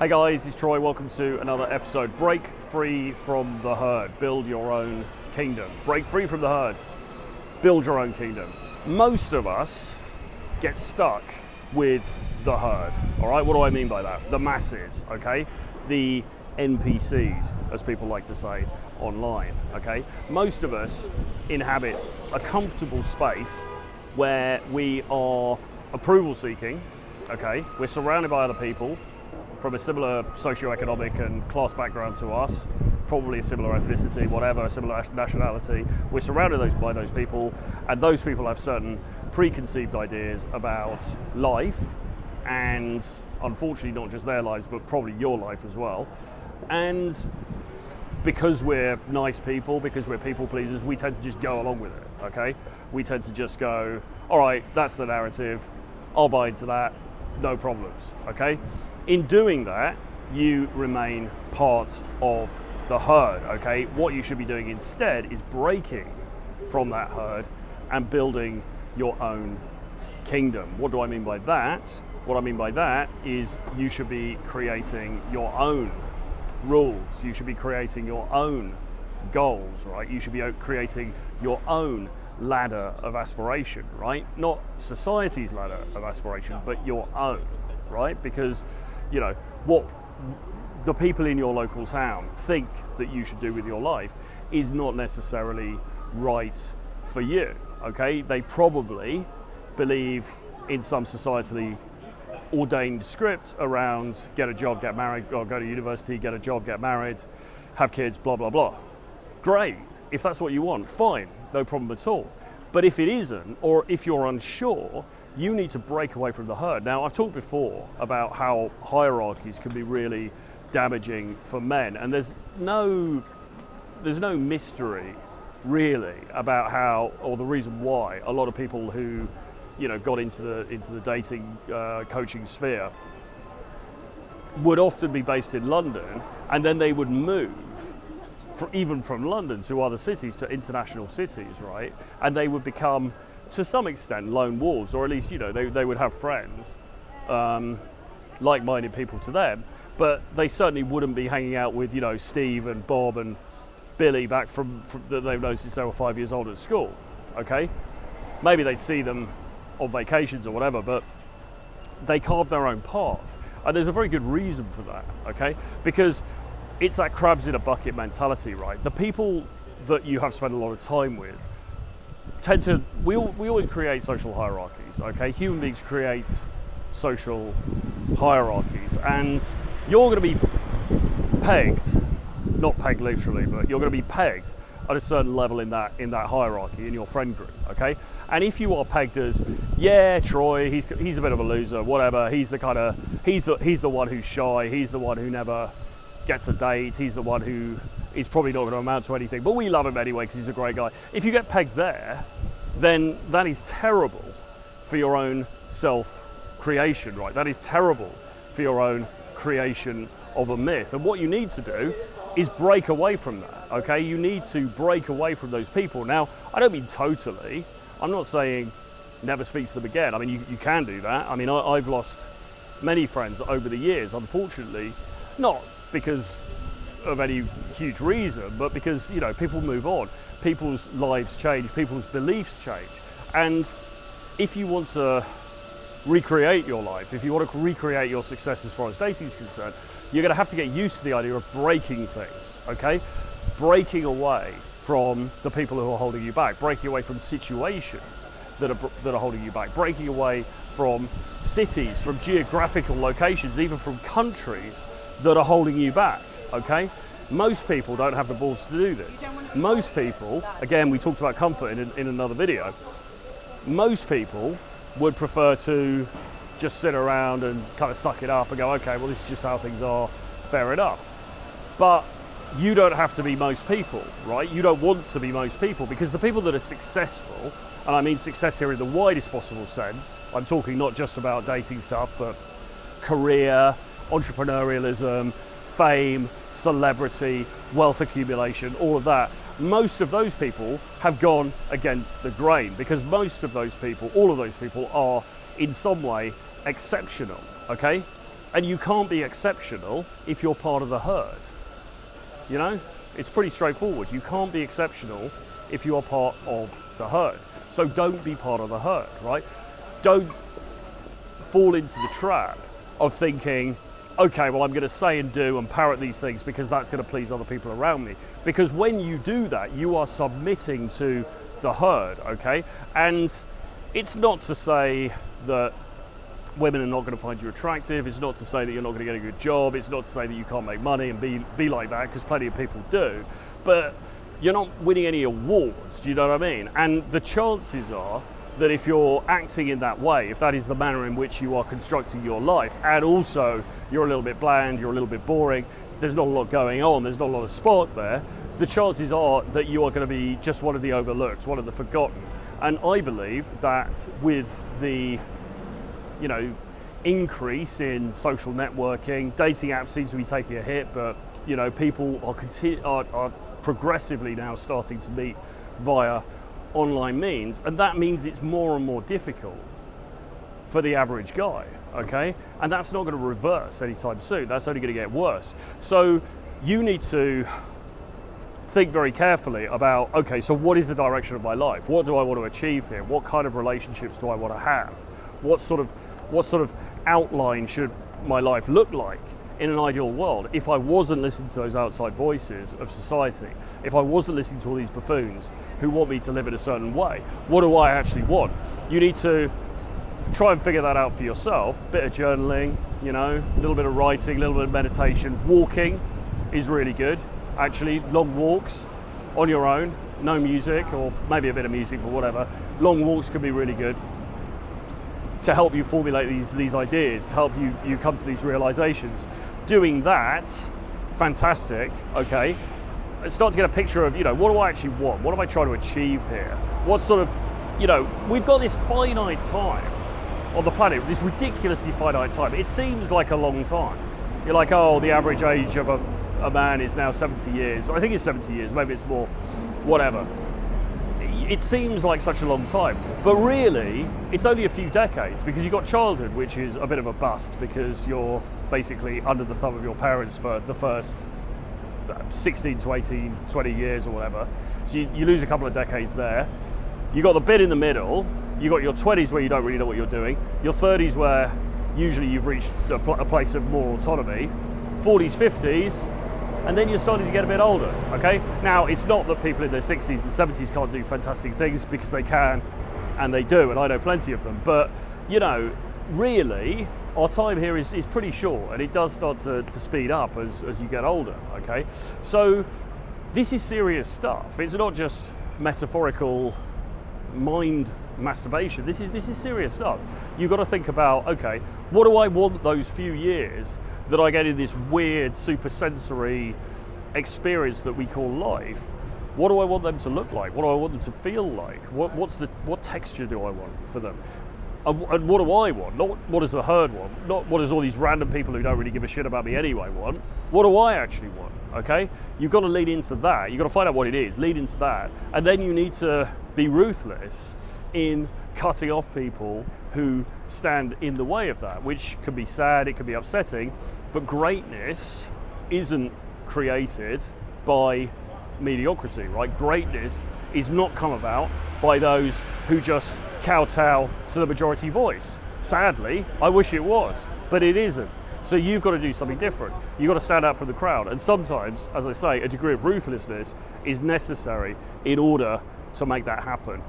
Hey guys, it's Troy. Welcome to another episode. Break free from the herd. Build your own kingdom. Break free from the herd. Build your own kingdom. Most of us get stuck with the herd. All right, what do I mean by that? The masses, okay? The NPCs, as people like to say online, okay? Most of us inhabit a comfortable space where we are approval seeking, okay? We're surrounded by other people from a similar socioeconomic and class background to us, probably a similar ethnicity, whatever, a similar nationality. We're surrounded by those people, and those people have certain preconceived ideas about life, and unfortunately not just their lives, but probably your life as well. And because we're nice people, because we're people pleasers, we tend to just go along with it, okay? We tend to just go, all right, that's the narrative, I'll buy into that, no problems, okay? In doing that, you remain part of the herd, okay? What you should be doing instead is breaking from that herd and building your own kingdom. What do I mean by that? What I mean by that is you should be creating your own rules. You should be creating your own goals, right? You should be creating your own ladder of aspiration, right? Not society's ladder of aspiration, but your own, right? Because you know, what the people in your local town think that you should do with your life is not necessarily right for you, okay? They probably believe in some societally ordained script around get a job, get married, or go to university, get a job, get married, have kids, blah, blah, blah. Great. If that's what you want, fine, no problem at all. But if it isn't, or if you're unsure, you need to break away from the herd. Now, I've talked before about how hierarchies can be really damaging for men, and there's no mystery really about how, or the reason why a lot of people who, you know, got into the dating coaching sphere would often be based in London, and then they would move even from London to other cities, to international cities, right? And they would become, to some extent, lone wolves, or at least, you know, they would have friends, like-minded people to them, but they certainly wouldn't be hanging out with, you know, Steve and Bob and Billy back from that they've known since they were 5 years old at school, okay? Maybe they'd see them on vacations or whatever, but they carve their own path. And there's a very good reason for that, okay? Because it's that crabs in a bucket mentality, right? The people that you have spent a lot of time with tend to, we always create social hierarchies, okay? Human beings create social hierarchies, and you're going to be pegged, not pegged literally, but you're going to be pegged at a certain level in that hierarchy in your friend group, okay? And if you are pegged as, yeah, Troy, he's a bit of a loser, whatever, he's the one who's shy, he's the one who never gets a date, he's the one who is probably not going to amount to anything, but we love him anyway because he's a great guy. If you get pegged there, then that is terrible for your own self-creation, right? That is terrible for your own creation of a myth. And what you need to do is break away from that, okay? You need to break away from those people. Now, I don't mean totally. I'm not saying never speak to them again. I mean, you can do that. I mean, I've lost many friends over the years, unfortunately, not because of any huge reason, but because, you know, people move on, people's lives change, people's beliefs change. And if you want to recreate your life, if you want to recreate your success as far as dating is concerned, you're going to have to get used to the idea of breaking things, okay? Breaking away from the people who are holding you back, breaking away from situations that are holding you back, breaking away from cities, from geographical locations, even from countries that are holding you back, okay? Most people don't have the balls to do this. Most people, again, we talked about comfort in another video, most people would prefer to just sit around and kind of suck it up and go, okay, well, this is just how things are, fair enough. But you don't have to be most people, right? You don't want to be most people, because the people that are successful, and I mean success here in the widest possible sense, I'm talking not just about dating stuff, but career, entrepreneurialism, fame, celebrity, wealth accumulation, all of that. Most of those people have gone against the grain, because most of those people, all of those people, are in some way exceptional, okay? And you can't be exceptional if you're part of the herd. You know, it's pretty straightforward. You can't be exceptional if you are part of the herd. So don't be part of the herd, right? Don't fall into the trap of thinking, okay, well, I'm going to say and do and parrot these things because that's going to please other people around me. Because when you do that, you are submitting to the herd, okay? And it's not to say that women are not going to find you attractive. It's not to say that you're not going to get a good job. It's not to say that you can't make money and be like that, because plenty of people do. But you're not winning any awards, do you know what I mean? And the chances are that if you're acting in that way, if that is the manner in which you are constructing your life, and also you're a little bit bland, you're a little bit boring, there's not a lot going on, there's not a lot of spark there, the chances are that you are going to be just one of the overlooked, one of the forgotten. And I believe that with the, you know, increase in social networking, dating apps seem to be taking a hit, but you know, people are progressively now starting to meet via online means, and that means it's more and more difficult for the average guy, okay? And that's not going to reverse anytime soon. That's only going to get worse. So you need to think very carefully about, okay, so what is the direction of my life? What do I want to achieve here? What kind of relationships do I want to have? What sort of outline should my life look like in an ideal world if I wasn't listening to those outside voices of society, if I wasn't listening to all these buffoons who want me to live in a certain way? What do I actually want? You need to try and figure that out for yourself. Bit of journaling, you know, a little bit of writing, a little bit of meditation. Walking is really good. Actually, long walks on your own, no music, or maybe a bit of music, but whatever. Long walks can be really good to help you formulate these ideas, to help you come to these realizations. Doing that, fantastic, okay. Start to get a picture of, you know, what do I actually want? What am I trying to achieve here? What sort of, you know, we've got this finite time on the planet, this ridiculously finite time. It seems like a long time. You're like, oh, the average age of a man is now 70 years. I think it's 70 years, maybe it's more, whatever. It seems like such a long time, but really it's only a few decades, because you've got childhood, which is a bit of a bust because you're basically under the thumb of your parents for the first 16 to 18, 20 years or whatever. So you lose a couple of decades there. You got the bit in the middle. You got your 20s where you don't really know what you're doing. Your 30s where usually you've reached a place of more autonomy. 40s, 50s, and then you're starting to get a bit older, okay? Now, it's not that people in their 60s and 70s can't do fantastic things, because they can, and they do, and I know plenty of them, but, you know, really, our time here is pretty short, and it does start to speed up as you get older, okay? So, this is serious stuff. It's not just metaphorical mind masturbation. This is serious stuff. You've got to think about, okay, what do I want those few years that I get in this weird super sensory experience that we call life? What do I want them to look like? What do I want them to feel like? What texture do I want for them? And what do I want? Not what does the herd want? Not what does all these random people who don't really give a shit about me anyway want? What do I actually want? Okay? You've got to lean into that. You've got to find out what it is, lean into that, and then you need to be ruthless in cutting off people who stand in the way of that, which can be sad, it can be upsetting, but greatness isn't created by mediocrity, right? Greatness is not come about by those who just kowtow to the majority voice. Sadly, I wish it was, but it isn't. So you've got to do something different. You've got to stand out from the crowd, and sometimes, as I say, a degree of ruthlessness is necessary in order to make that happen.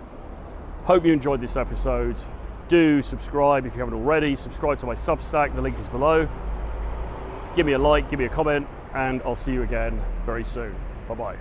Hope you enjoyed this episode. Do subscribe if you haven't already. Subscribe to my Substack, the link is below. Give me a like, give me a comment, and I'll see you again very soon. Bye-bye.